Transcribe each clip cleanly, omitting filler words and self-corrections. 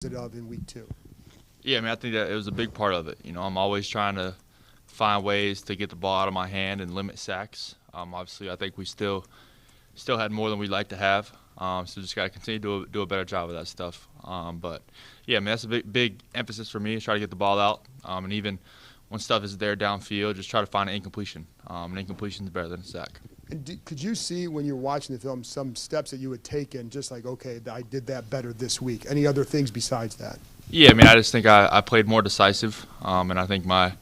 of in week 2? Yeah, I mean, I think that it was a big part of it. I'm always trying to find ways to get the ball out of my hand and limit sacks. Obviously, I think we still had more than we'd like to have. So just got to continue to do a better job of that stuff. But yeah, I mean, that's a big emphasis for me is try to get the ball out. And even when stuff is there downfield, just try to find an incompletion. An incompletion is better than a sack. And could you see when you're watching the film some steps that you had taken, just like, okay, I did that better this week? Any other things besides that? Yeah, I mean, I just think I played more decisive, and I think my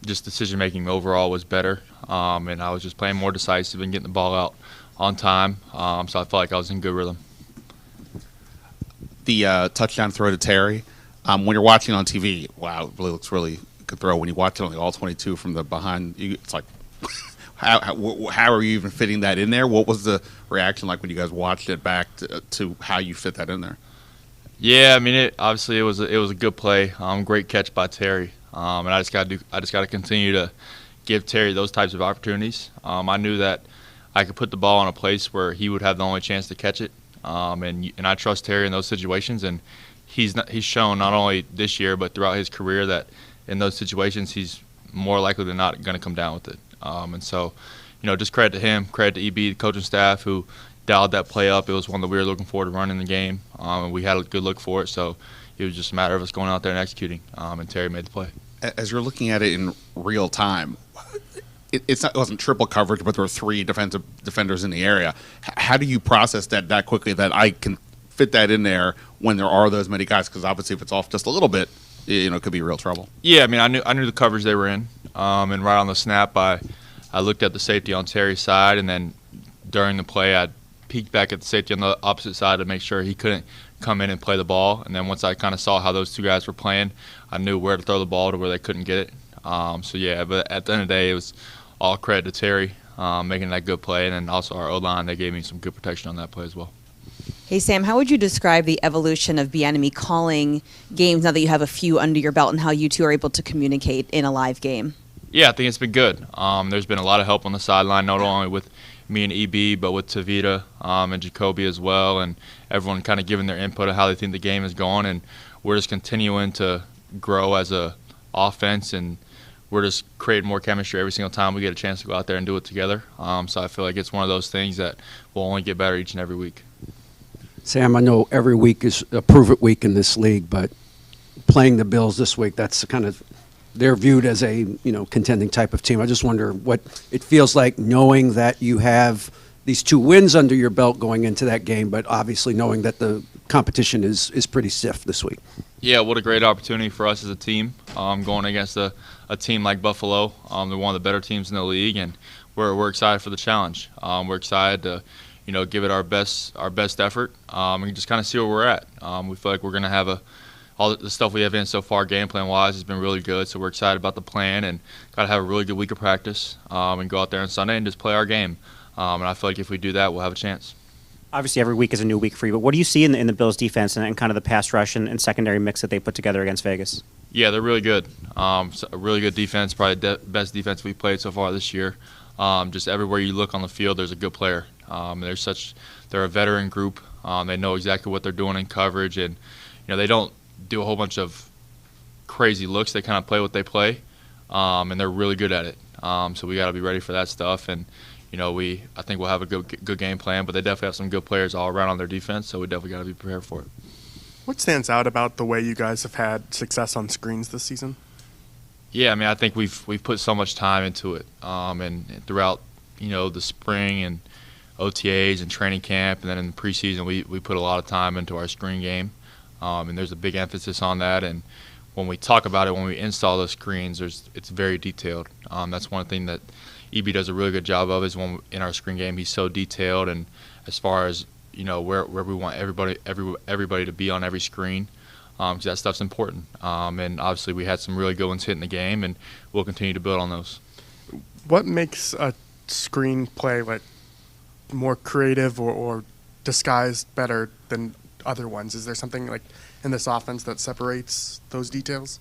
just decision making overall was better, and I was just playing more decisive and getting the ball out on time. So I felt like I was in good rhythm. The touchdown throw to Terry, when you're watching on TV, wow, it really looks really good throw. When you watch it on the all 22 from the behind, it's like, how are you even fitting that in there? What was the reaction like when you guys watched it back to how you fit that in there? Yeah, I mean, obviously it was a good play. Great catch by Terry, and I just got to continue to give Terry those types of opportunities. I knew that I could put the ball in a place where he would have the only chance to catch it, and I trust Terry in those situations. And he's shown not only this year but throughout his career that in those situations he's more likely than not going to come down with it. And so, just credit to him, credit to EB, the coaching staff who dialed that play up. It was one that we were looking forward to running the game, and we had a good look for it. So it was just a matter of us going out there and executing, and Terry made the play. As you're looking at it in real time, it wasn't triple coverage, but there were 3 defenders in the area. How do you process that quickly that I can fit that in there when there are those many guys? Because obviously if it's off just a little bit, it could be real trouble. Yeah, I mean, I knew the coverage they were in, and right on the snap, I looked at the safety on Terry's side, and then during the play, I peeked back at the safety on the opposite side to make sure he couldn't come in and play the ball. And then once I kind of saw how those 2 guys were playing, I knew where to throw the ball to where they couldn't get it. So yeah, but at the end of the day, it was all credit to Terry making that good play, and then also our O-line. They gave me some good protection on that play as well. Hey, Sam, how would you describe the evolution of Bieniemy calling games now that you have a few under your belt and how you two are able to communicate in a live game? Yeah, I think it's been good. There's been a lot of help on the sideline, not only with me and EB, but with Tavita and Jacoby as well, and everyone kind of giving their input on how they think the game is going. And we're just continuing to grow as a offense, and we're just creating more chemistry every single time we get a chance to go out there and do it together. So I feel like it's one of those things that will only get better each and every week. Sam, I know every week is a prove-it week in this league, but playing the Bills this week, that's kind of they're viewed as a contending type of team. I just wonder what it feels like knowing that you have these 2 wins under your belt going into that game, but obviously knowing that the competition is pretty stiff this week. Yeah, what a great opportunity for us as a team going against a team like Buffalo. They're one of the better teams in the league, and we're excited for the challenge. We're excited to give it our best effort and just kind of see where we're at. We feel like we're going to have all the stuff we have in so far, game plan wise, has been really good. So we're excited about the plan and got to have a really good week of practice and go out there on Sunday and just play our game. And I feel like if we do that, we'll have a chance. Obviously, every week is a new week for you, but what do you see in the Bills' defense and kind of the pass rush and secondary mix that they put together against Vegas? Yeah, they're really good. So a really good defense, probably the best defense we've played so far this year. Just everywhere you look on the field, there's a good player. They're a veteran group. They know exactly what they're doing in coverage, and they don't do a whole bunch of crazy looks. They kind of play what they play, and they're really good at it. So we got to be ready for that stuff. And I think we'll have a good game plan. But they definitely have some good players all around on their defense. So we definitely got to be prepared for it. What stands out about the way you guys have had success on screens this season? Yeah, I mean, I think we've put so much time into it, and throughout the spring and OTAs and training camp, and then in the preseason we put a lot of time into our screen game. And there's a big emphasis on that. And when we talk about it, when we install those screens, it's very detailed. That's one thing that EB does a really good job of is when in our screen game, he's so detailed. And as far as where we want everybody to be on every screen, because that stuff's important. And obviously we had some really good ones hit in the game, and we'll continue to build on those. What makes a screen play more creative or disguised better than other ones? Is there something in this offense that separates those details?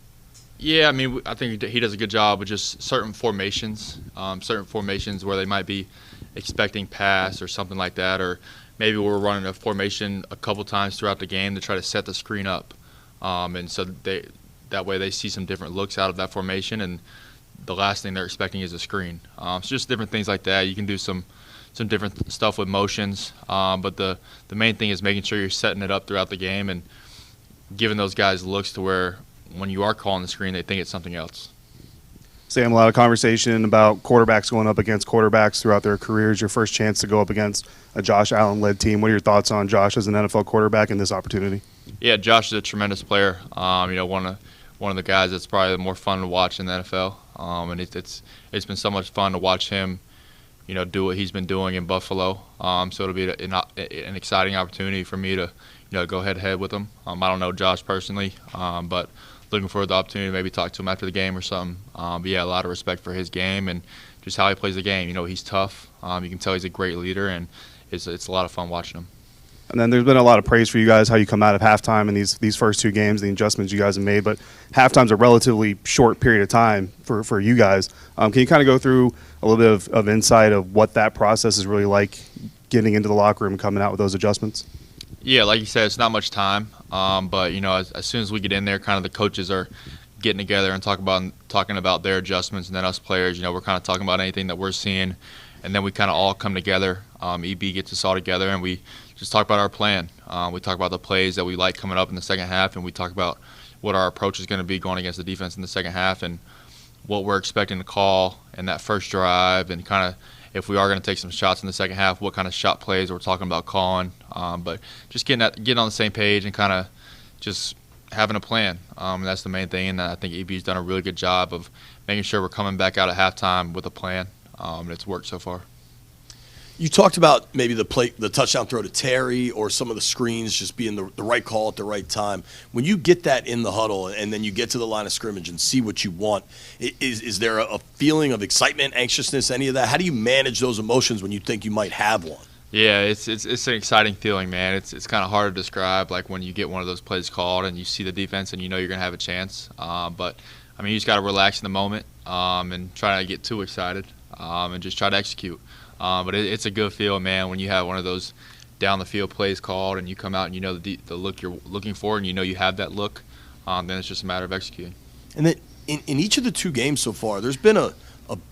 Yeah, I mean, I think he does a good job with just certain formations where they might be expecting pass or something like that, or maybe we're running a formation a couple times throughout the game to try to set the screen up. and so that way they see some different looks out of that formation, and the last thing they're expecting is a screen. So just different things like that. You can do some different stuff with motions, but the main thing is making sure you're setting it up throughout the game and giving those guys looks to where when you are calling the screen, they think it's something else. Sam, a lot of conversation about quarterbacks going up against quarterbacks throughout their careers. Your first chance to go up against a Josh Allen-led team. What are your thoughts on Josh as an NFL quarterback and this opportunity? Yeah, Josh is a tremendous player. One of the guys that's probably more fun to watch in the NFL. And it's been so much fun to watch him, do what he's been doing in Buffalo. So it'll be an exciting opportunity for me to, go head-to-head with him. I don't know Josh personally, but looking forward to the opportunity to maybe talk to him after the game or something. But yeah, a lot of respect for his game and just how he plays the game. He's tough. You can tell he's a great leader, and it's a lot of fun watching him. And then there's been a lot of praise for you guys, how you come out of halftime in these first two games, the adjustments you guys have made. But halftime's a relatively short period of time for you guys. Can you kind of go through a little bit of insight of what that process is really like, getting into the locker room and coming out with those adjustments? Yeah, like you said, it's not much time. But, as soon as we get in there, kind of the coaches are getting together and talking about their adjustments, and then us players, we're kind of talking about anything that we're seeing. And then we kind of all come together. EB gets us all together, and we just talk about our plan. We talk about the plays that we like coming up in the second half, and we talk about what our approach is going to be going against the defense in the second half and what we're expecting to call in that first drive, and kind of if we are going to take some shots in the second half, what kind of shot plays we're talking about calling. But just getting on the same page and kind of just having a plan. And that's the main thing, and I think EB's done a really good job of making sure we're coming back out at halftime with a plan. And it's worked so far. You talked about maybe the touchdown throw to Terry or some of the screens just being the right call at the right time. When you get that in the huddle and then you get to the line of scrimmage and see what you want, is there a feeling of excitement, anxiousness, any of that? How do you manage those emotions when you think you might have one? Yeah, it's an exciting feeling, man. It's kind of hard to describe, like when you get one of those plays called and you see the defense and you're going to have a chance. But, you just got to relax in the moment and try not to get too excited and just try to execute. But it's a good feel, man, when you have one of those down the field plays called and you come out and the look you're looking for and you have that look, then it's just a matter of executing. And then in each of the two games so far, there's been a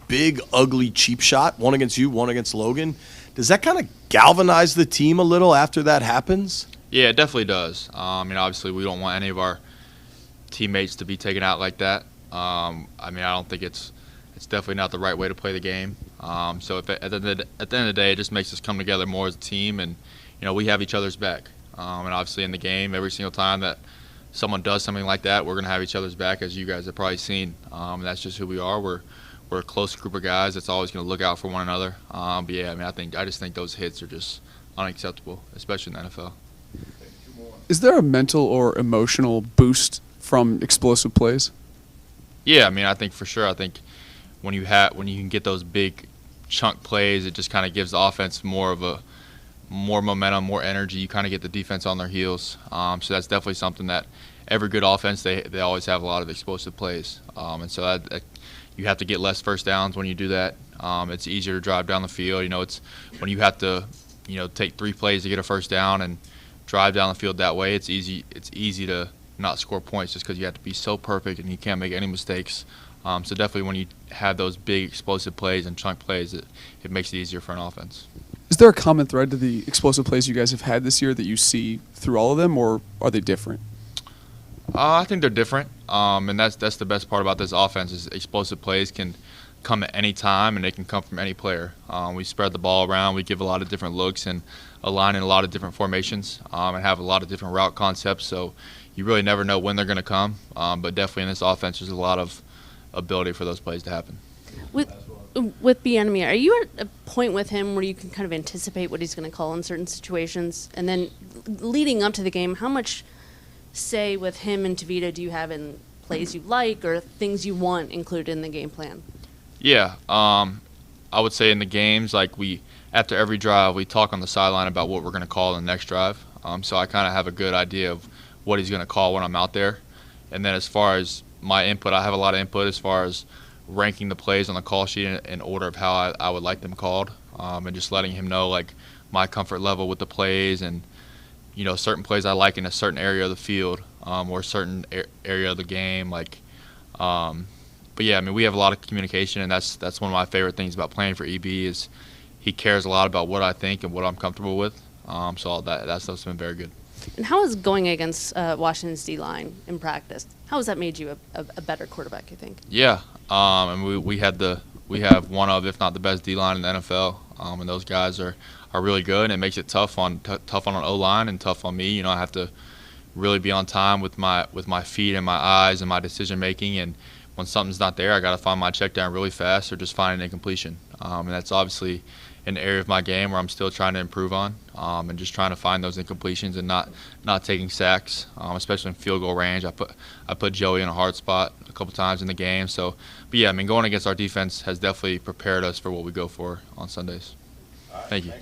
big, ugly, cheap shot, one against you, one against Logan. Does that kind of galvanize the team a little after that happens? Yeah, it definitely does. Obviously we don't want any of our teammates to be taken out like that. I don't think it's definitely not the right way to play the game. So at the end of the day, it just makes us come together more as a team, and we have each other's back. And obviously in the game, every single time that someone does something like that, we're going to have each other's back, as you guys have probably seen. And that's just who we are. We're a close group of guys that's always going to look out for one another. But yeah, I just think those hits are just unacceptable, especially in the NFL. Is there a mental or emotional boost from explosive plays? Yeah, I think for sure. I think when you can get those big chunk plays, it just kind of gives the offense more momentum, more energy. You kind of get the defense on their heels. So that's definitely something that every good offense, they always have a lot of explosive plays. And so that you have to get less first downs when you do that. It's easier to drive down the field. It's when you have to take 3 plays to get a first down and drive down the field that way. It's easy to not score points just because you have to be so perfect and you can't make any mistakes. So definitely when you have those big explosive plays and chunk plays, it makes it easier for an offense. Is there a common thread to the explosive plays you guys have had this year that you see through all of them, or are they different? I think they're different, and that's the best part about this offense is explosive plays can come at any time and they can come from any player. We spread the ball around, we give a lot of different looks and align in a lot of different formations and have a lot of different route concepts, so you really never know when they're going to come, but definitely in this offense there's a lot of ability for those plays to happen. With Bieniemy, are you at a point with him where you can kind of anticipate what he's going to call in certain situations? And then leading up to the game, how much say with him and Tavita do you have in plays you like or things you want included in the game plan? Yeah, I would say in the games, like after every drive, we talk on the sideline about what we're going to call in the next drive. So I kind of have a good idea of what he's going to call when I'm out there. And then as far as my input, I have a lot of input as far as ranking the plays on the call sheet in order of how I would like them called, and just letting him know like my comfort level with the plays and certain plays I like in a certain area of the field. or a certain area of the game. But yeah, I mean, we have a lot of communication, and that's one of my favorite things about playing for EB is he cares a lot about what I think and what I'm comfortable with. So that stuff's been very good. And how is going against Washington's D-line in practice? How has that made you a better quarterback, you think? Yeah, and we have one of, if not the best D-line in the NFL, and those guys are really good, and it makes it tough on an O-line and tough on me. You know, I have to really be on time with my feet and my eyes and my decision making, and when something's not there, I got to find my check down really fast or just find an incompletion. And that's obviously an area of my game where I'm still trying to improve on, and just trying to find those incompletions and not taking sacks, especially in field goal range. I put Joey in a hard spot a couple times in the game. So, but yeah, I mean, going against our defense has definitely prepared us for what we go for on Sundays. Thank you.